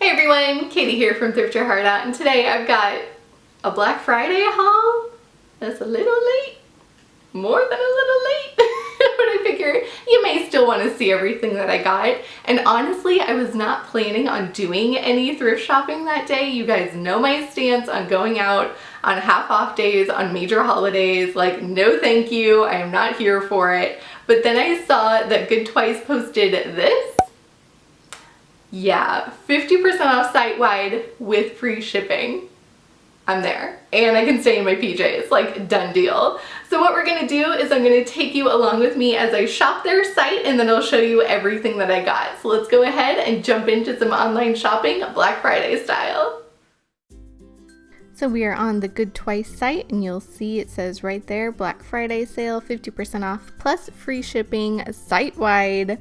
Hey everyone, Katie here from Thrift Your Heart Out, and today I've got a Black Friday haul that's a little late, more than a little late, but I figure you may still want to see everything that I got. And honestly, I was not planning on doing any thrift shopping that day. You guys know my stance on going out on half off days on major holidays. Like, no thank you, I am not here for it. But then I saw that Good Twice posted this. Yeah, 50% off site-wide with free shipping. I'm there. And I can stay in my PJs, like, done deal. So what we're gonna do is I'm gonna take you along with me as I shop their site, and then I'll show you everything that I got. So let's go ahead and jump into some online shopping, Black Friday style. So we are on the Good Twice site, and you'll see it says right there, Black Friday sale, 50% off plus free shipping site-wide.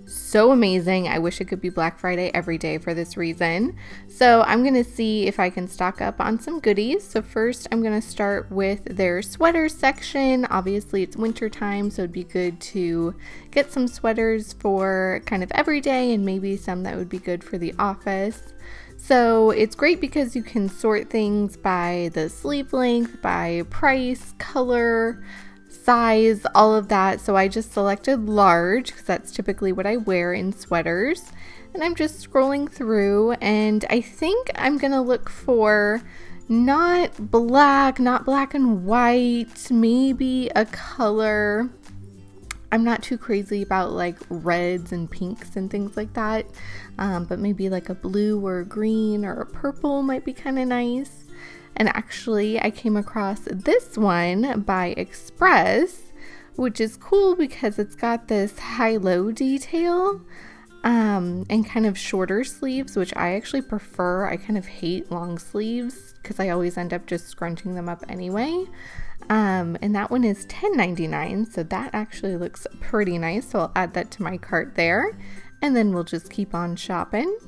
So amazing. I wish it could be Black Friday every day for this reason. So I'm going to see if I can stock up on some goodies. So first I'm going to start with their sweaters section. Obviously it's winter time, so it'd be good to get some sweaters for kind of every day and maybe some that would be good for the office. So it's great because you can sort things by the sleeve length, by price, color, size, all of that. So I just selected large because that's typically what I wear in sweaters. And I'm just scrolling through, and I think I'm gonna look for not black and white, maybe a color. I'm not too crazy about like reds and pinks and things like that, but maybe like a blue or a green or a purple might be kind of nice. And actually I came across this one by Express, which is cool because it's got this high-low detail and kind of shorter sleeves, which I actually prefer. I kind of hate long sleeves because I always end up just scrunching them up anyway. And that one is $10.99, so that actually looks pretty nice. So I'll add that to my cart there, and then we'll just keep on shopping.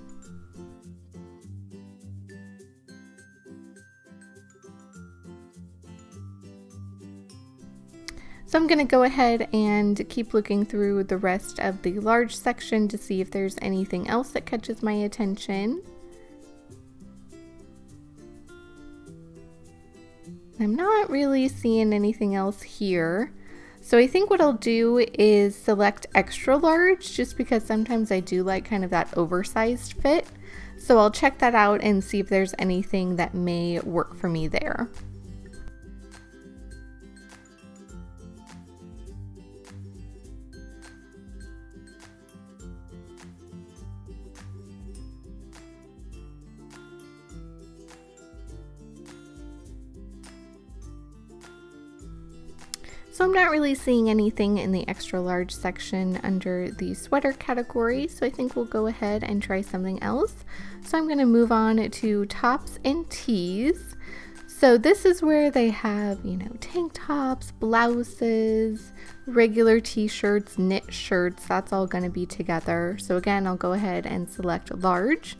So I'm going to go ahead and keep looking through the rest of the large section to see if there's anything else that catches my attention. I'm not really seeing anything else here. So I think what I'll do is select extra large, just because sometimes I do like kind of that oversized fit. So I'll check that out and see if there's anything that may work for me there. So I'm not really seeing anything in the extra large section under the sweater category, so I think we'll go ahead and try something else. So I'm going to move on to tops and tees. So this is where they have, you know, tank tops, blouses, regular t-shirts, knit shirts. That's all going to be together. So again, I'll go ahead and select large.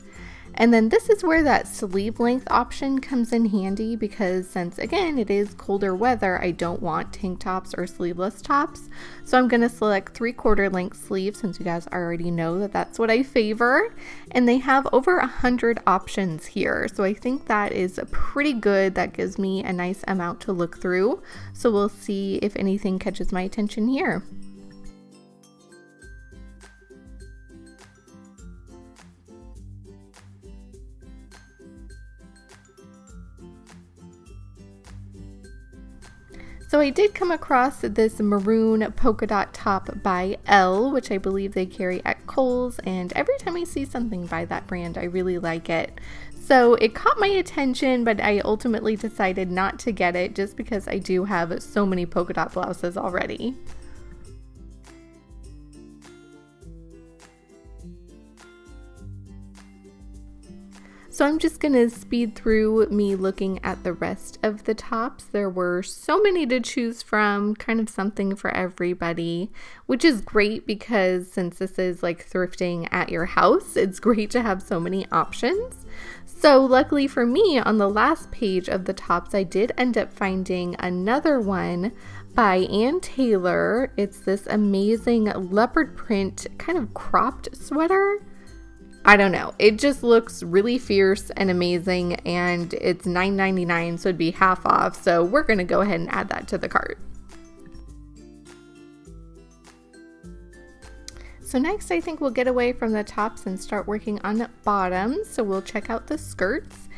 And then this is where that sleeve length option comes in handy, because since again it is colder weather, I don't want tank tops or sleeveless tops. So I'm going to select 3/4 length sleeves, since you guys already know that that's what I favor. And they have over 100 options here. So I think that is pretty good. That gives me a nice amount to look through. So we'll see if anything catches my attention here. So I did come across this maroon polka dot top by Elle, which I believe they carry at Kohl's, and every time I see something by that brand, I really like it. So it caught my attention, but I ultimately decided not to get it just because I do have so many polka dot blouses already. So I'm just going to speed through me looking at the rest of the tops. There were so many to choose from, kind of something for everybody, which is great because since this is like thrifting at your house, it's great to have so many options. So luckily for me, on the last page of the tops, I did end up finding another one by Ann Taylor. It's this amazing leopard print kind of cropped sweater. I don't know. It just looks really fierce and amazing, and it's $9.99, so it'd be half off. So we're going to go ahead and add that to the cart. So next, I think we'll get away from the tops and start working on bottoms. So we'll check out the skirts.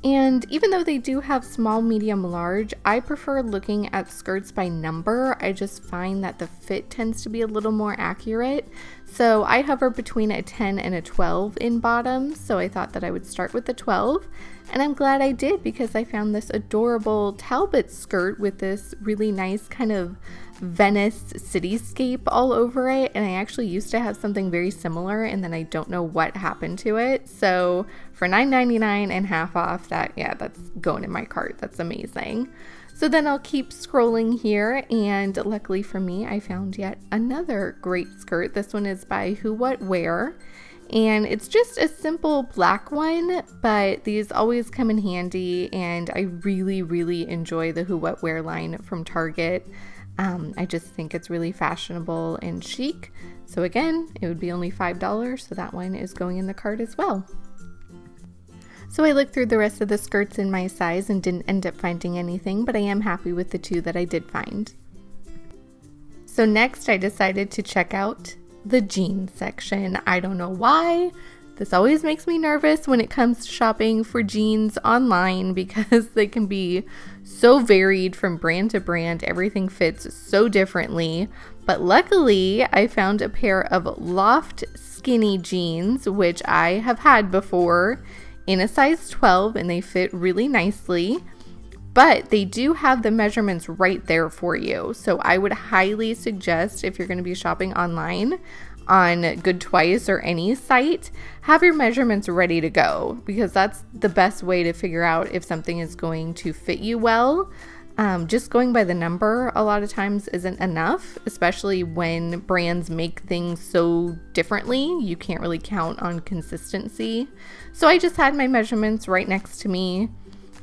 And even though they do have small, medium, large, I prefer looking at skirts by number. I just find that the fit tends to be a little more accurate. So I hover between a 10 and a 12 in bottoms. So I thought that I would start with the 12. And I'm glad I did, because I found this adorable Talbot skirt with this really nice kind of Venice cityscape all over it, and I actually used to have something very similar, and then I don't know what happened to it. So for $9.99 and half off, that's going in my cart. That's amazing. So then I'll keep scrolling here, and luckily for me, I found yet another great skirt. This one is by Who What Wear, and it's just a simple black one, but these always come in handy, and I really, really enjoy the Who What Wear line from Target. I just think it's really fashionable and chic. So again, it would be only $5, so that one is going in the cart as well. So I looked through the rest of the skirts in my size and didn't end up finding anything, but I am happy with the two that I did find. So next I decided to check out the jeans section. I don't know why. This always makes me nervous when it comes to shopping for jeans online, because they can be so varied from brand to brand. Everything fits so differently. But luckily, I found a pair of Loft skinny jeans, which I have had before, in a size 12, and they fit really nicely. But they do have the measurements right there for you. So I would highly suggest, if you're going to be shopping online, on Good Twice or any site, have your measurements ready to go, because that's the best way to figure out if something is going to fit you well. Just going by the number a lot of times isn't enough, especially when brands make things so differently. You can't really count on consistency. So I just had my measurements right next to me.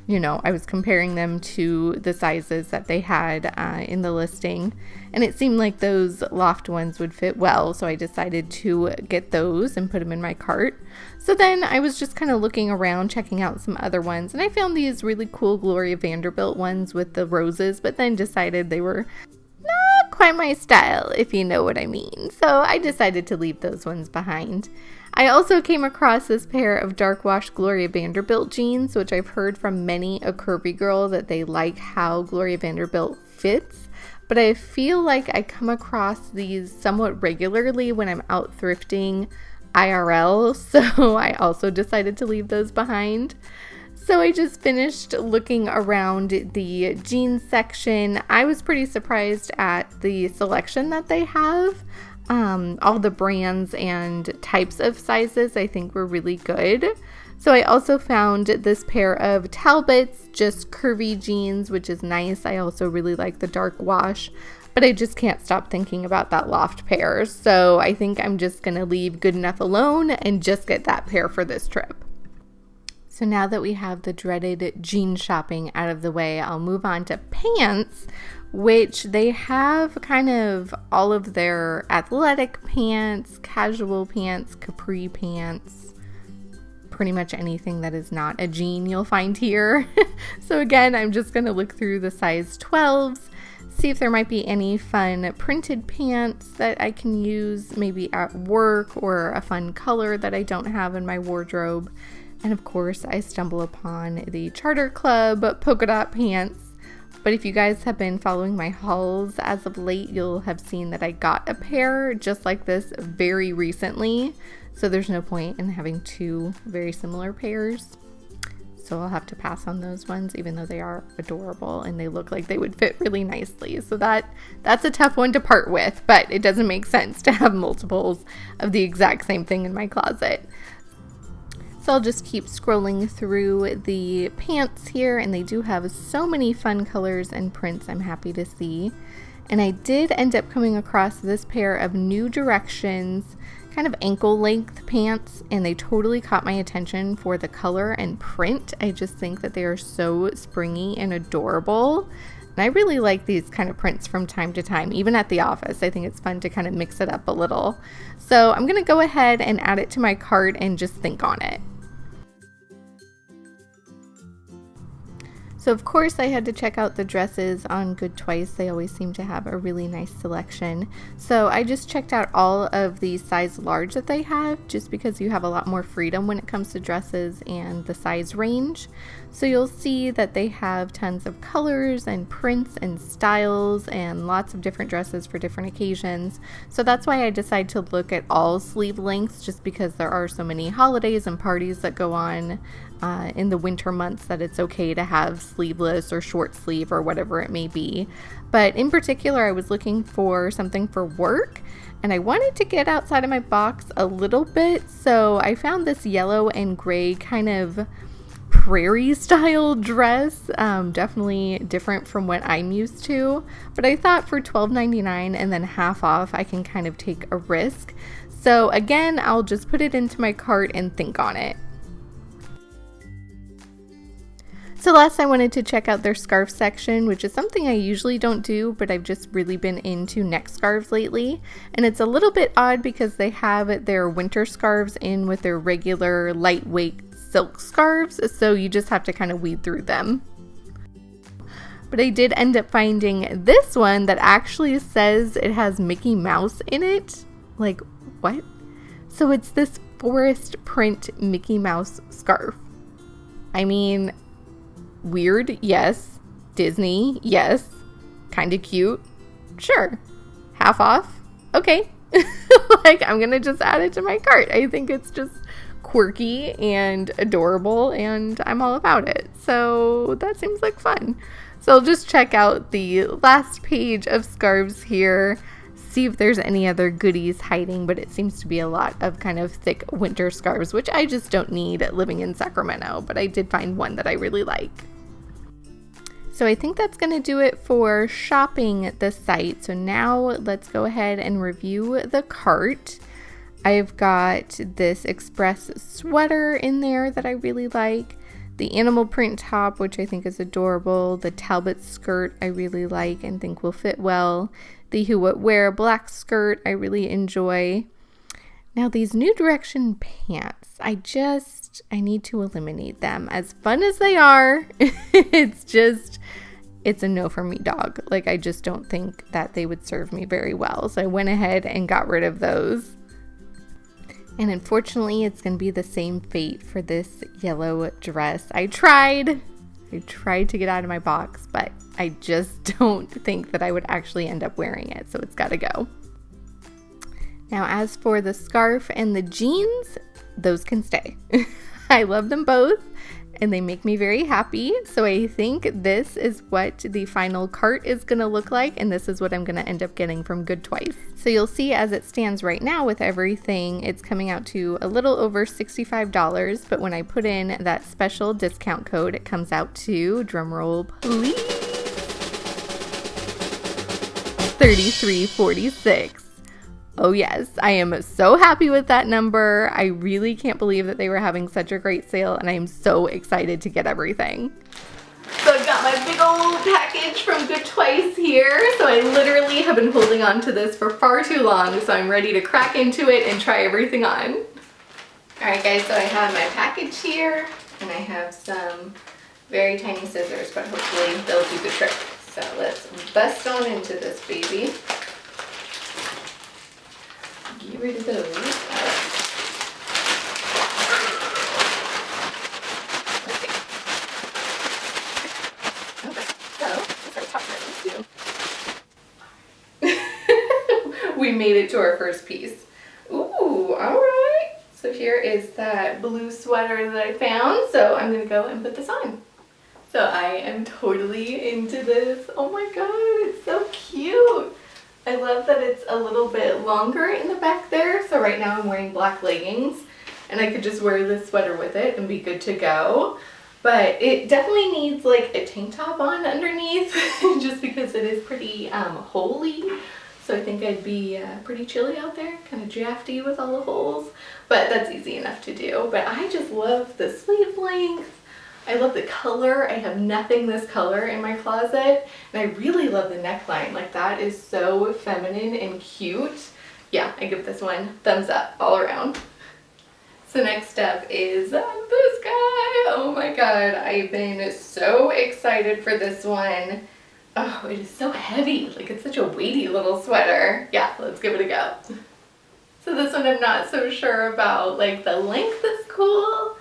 You know, I was comparing them to the sizes that they had in the listing, and it seemed like those Loft ones would fit well, so I decided to get those and put them in my cart. So then I was just kind of looking around, checking out some other ones, and I found these really cool Gloria Vanderbilt ones with the roses, but then decided they were not quite my style, if you know what I mean. So I decided to leave those ones behind. I also came across this pair of dark wash Gloria Vanderbilt jeans, which I've heard from many a curvy girl that they like how Gloria Vanderbilt fits, but I feel like I come across these somewhat regularly when I'm out thrifting IRL, so I also decided to leave those behind. So I just finished looking around the jeans section. I was pretty surprised at the selection that they have. All the brands and types of sizes I think were really good. So I also found this pair of Talbots, just curvy jeans, which is nice. I also really like the dark wash, but I just can't stop thinking about that Loft pair. So I think I'm just going to leave good enough alone and just get that pair for this trip. So now that we have the dreaded jean shopping out of the way, I'll move on to pants, which they have kind of all of their athletic pants, casual pants, capri pants, pretty much anything that is not a jean you'll find here. So again, I'm just going to look through the size 12s, see if there might be any fun printed pants that I can use maybe at work, or a fun color that I don't have in my wardrobe. And of course, I stumble upon the Charter Club polka dot pants. But if you guys have been following my hauls as of late, you'll have seen that I got a pair just like this very recently. So there's no point in having two very similar pairs. So I'll have to pass on those ones, even though they are adorable and they look like they would fit really nicely. So that's a tough one to part with, but it doesn't make sense to have multiples of the exact same thing in my closet. So I'll just keep scrolling through the pants here, and they do have so many fun colors and prints I'm happy to see. And I did end up coming across this pair of New Directions kind of ankle length pants, and they totally caught my attention for the color and print. I just think that they are so springy and adorable. And I really like these kind of prints from time to time, even at the office. I think it's fun to kind of mix it up a little. So I'm going to go ahead and add it to my cart and just think on it. So of course I had to check out the dresses on Good Twice. They always seem to have a really nice selection. So I just checked out all of the size large that they have, just because you have a lot more freedom when it comes to dresses and the size range. So you'll see that they have tons of colors and prints and styles and lots of different dresses for different occasions. So that's why I decided to look at all sleeve lengths, just because there are so many holidays and parties that go on in the winter months that it's okay to have sleeveless or short sleeve or whatever it may be. But in particular, I was looking for something for work, and I wanted to get outside of my box a little bit, so I found this yellow and gray kind of prairie style dress, definitely different from what I'm used to, but I thought for $12.99 and then half off I can kind of take a risk. So again, I'll just put it into my cart and think on it. So last I wanted to check out their scarf section, which is something I usually don't do, but I've just really been into neck scarves lately. And it's a little bit odd because they have their winter scarves in with their regular lightweight silk scarves, so you just have to kind of weed through them. But I did end up finding this one that actually says it has Mickey Mouse in it. Like, what? So it's this forest print Mickey Mouse scarf. I mean, weird, yes. Disney, yes. Kinda cute, sure. Half off, okay. Like, I'm gonna just add it to my cart. I think it's just quirky and adorable, and I'm all about it. So that seems like fun. So I'll just check out the last page of scarves here, see if there's any other goodies hiding, but it seems to be a lot of kind of thick winter scarves, which I just don't need living in Sacramento, but I did find one that I really like. So I think that's going to do it for shopping the site. So now let's go ahead and review the cart. I've got this Express sweater in there that I really like. The animal print top, which I think is adorable. The Talbot skirt I really like and think will fit well. The Who What Wear black skirt I really enjoy. Now these New Direction pants, I need to eliminate them. As fun as they are, it's a no for me, dog. Like, I just don't think that they would serve me very well. So I went ahead and got rid of those. And unfortunately, it's going to be the same fate for this yellow dress. I tried to get out of my box, but I just don't think that I would actually end up wearing it. So it's got to go. Now, as for the scarf and the jeans, those can stay. I love them both, and they make me very happy. So I think this is what the final cart is going to look like, and this is what I'm going to end up getting from Good Twice. So you'll see as it stands right now with everything, it's coming out to a little over $65, but when I put in that special discount code, it comes out to, drumroll please, $33.46. Oh yes, I am so happy with that number. I really can't believe that they were having such a great sale, and I am so excited to get everything. So I've got my big old package from Good Twice here. So I literally have been holding on to this for far too long, so I'm ready to crack into it and try everything on. Alright guys, so I have my package here, and I have some very tiny scissors, but hopefully they'll do the trick. So let's bust on into this baby. Get rid of those. Let's see. Okay, so let's start talking about these two. We made it to our first piece. Ooh, alright. So here is that blue sweater that I found. So I'm gonna go and put this on. So I am totally into this. Oh my god, it's so cute. I love that it's a little bit longer in the back there. So right now I'm wearing black leggings, and I could just wear this sweater with it and be good to go. But it definitely needs like a tank top on underneath just because it is pretty holey. So I think I'd be pretty chilly out there, kind of drafty with all the holes, but that's easy enough to do. But I just love the sleeve length. I love the color. I have nothing this color in my closet. And I really love the neckline. Like that is so feminine and cute. Yeah, I give this one thumbs up all around. So next up is this guy. Oh my god, I've been so excited for this one. Oh, it is so heavy. Like it's such a weighty little sweater. Yeah, let's give it a go. So this one I'm not so sure about. Like the length is cool,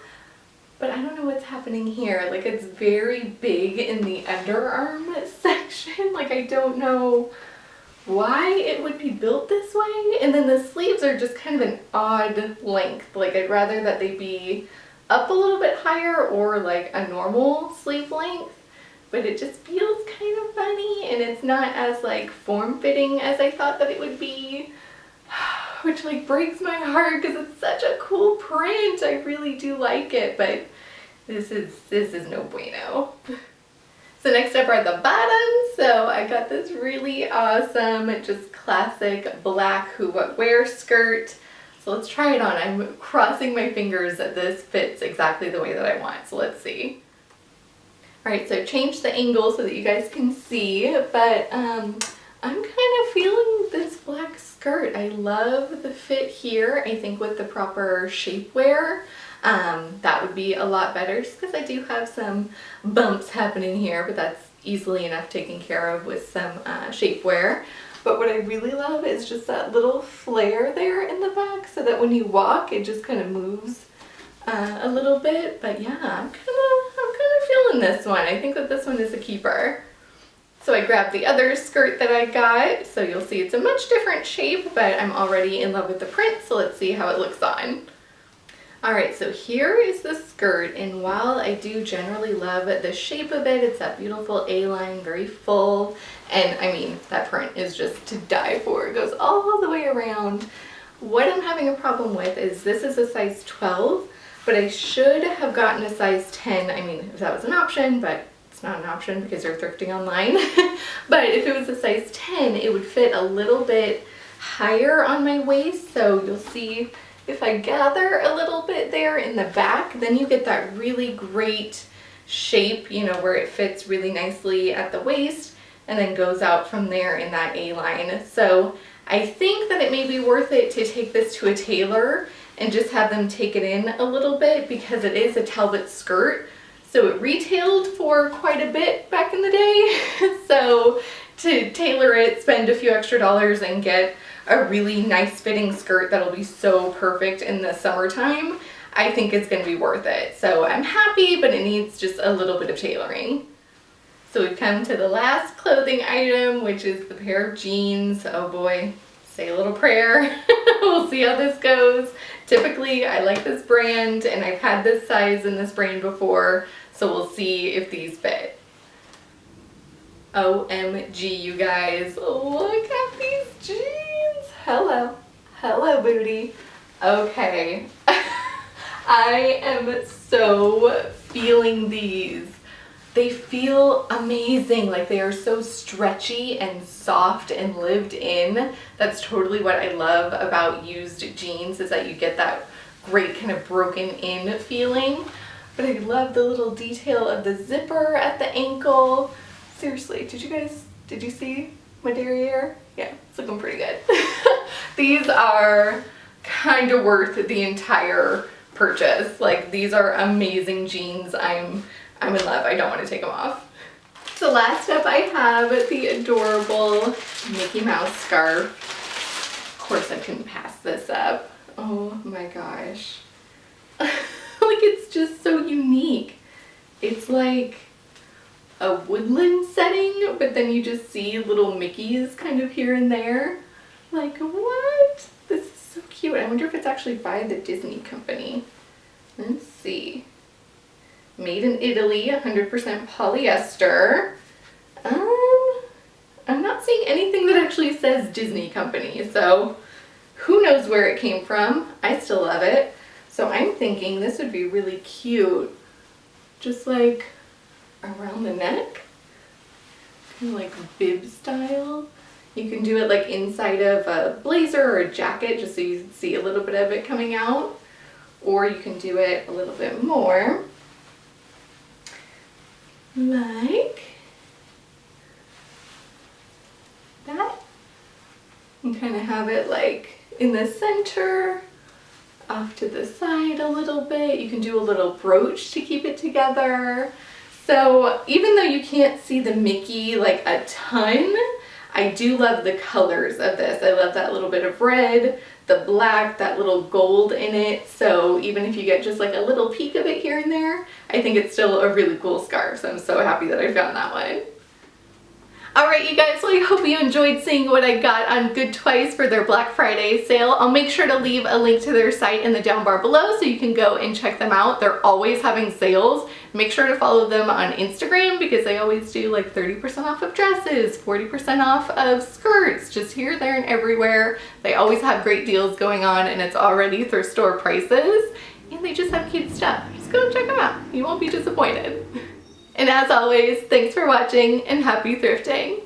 but I don't know what's happening here. Like it's very big in the underarm section. Like I don't know why it would be built this way. And then the sleeves are just kind of an odd length. Like I'd rather that they be up a little bit higher or like a normal sleeve length, but it just feels kind of funny and it's not as like form-fitting as I thought that it would be, which like breaks my heart because it's such a cool print. I really do like it, but this is no bueno. So next up are the bottoms. So I got this really awesome, just classic black Who What Wear skirt. So let's try it on. I'm crossing my fingers that this fits exactly the way that I want. So let's see. All right, so I've changed the angle so that you guys can see, but I'm kind of feeling this black skirt. I love the fit here. I think with the proper shapewear, that would be a lot better just because I do have some bumps happening here, but that's easily enough taken care of with some shapewear. But what I really love is just that little flare there in the back so that when you walk, it just kind of moves a little bit. But yeah, I'm kind of feeling this one. I think that this one is a keeper. So I grabbed the other skirt that I got. So you'll see it's a much different shape, but I'm already in love with the print. So let's see how it looks on. Alright, so here is the skirt, and while I do generally love the shape of it, it's that beautiful A-line, very full, and I mean, that print is just to die for. It goes all the way around. What I'm having a problem with is this is a size 12, but I should have gotten a size 10. I mean, if that was an option, but it's not an option because you're thrifting online. But if it was a size 10, it would fit a little bit higher on my waist, so you'll see if I gather a little bit there in the back, then you get that really great shape, you know, where it fits really nicely at the waist and then goes out from there in that A-line. So I think that it may be worth it to take this to a tailor and just have them take it in a little bit because it is a Talbot skirt. So it retailed for quite a bit back in the day. So to tailor it, spend a few extra dollars and get a really nice fitting skirt that'll be so perfect in the summertime, I think it's going to be worth it. So I'm happy, but it needs just a little bit of tailoring. So we've come to the last clothing item, which is the pair of jeans. Oh boy, say a little prayer. We'll see how this goes. Typically, I like this brand, and I've had this size in this brand before, so we'll see if these fit. OMG, you guys, look at these jeans. Hello. Hello, booty. Okay. I am so feeling these. They feel amazing. Like they are so stretchy and soft and lived in. That's totally what I love about used jeans, is that you get that great kind of broken in feeling. But I love the little detail of the zipper at the ankle. Seriously, did you see my derriere? Yeah, it's looking pretty good. These are kind of worth the entire purchase. Like these are amazing jeans. I'm in love. I don't want to take them off. So last up I have the adorable Mickey Mouse scarf. Of course I couldn't pass this up. Oh my gosh. Like it's just so unique. It's like a woodland setting, but then you just see little Mickeys kind of here and there. Like, what? This is so cute. I wonder if it's actually by the Disney company. Let's see. Made in Italy, 100% polyester. I'm not seeing anything that actually says Disney company, so who knows where it came from. I still love it. So I'm thinking this would be really cute. Just like around the neck, kind of like bib style. You can do it like inside of a blazer or a jacket just so you can see a little bit of it coming out, or you can do it a little bit more like that. And kind of have it like in the center, off to the side a little bit. You can do a little brooch to keep it together. So even though you can't see the Mickey like a ton, I do love the colors of this. I love that little bit of red, the black, that little gold in it. So even if you get just like a little peek of it here and there, I think it's still a really cool scarf. So I'm so happy that I found that one. Alright you guys, well I hope you enjoyed seeing what I got on Good Twice for their Black Friday sale. I'll make sure to leave a link to their site in the down bar below so you can go and check them out. They're always having sales. Make sure to follow them on Instagram because they always do like 30% off of dresses, 40% off of skirts, just here, there, and everywhere. They always have great deals going on and it's already thrift store prices. And they just have cute stuff. Just go and check them out. You won't be disappointed. And as always, thanks for watching and happy thrifting.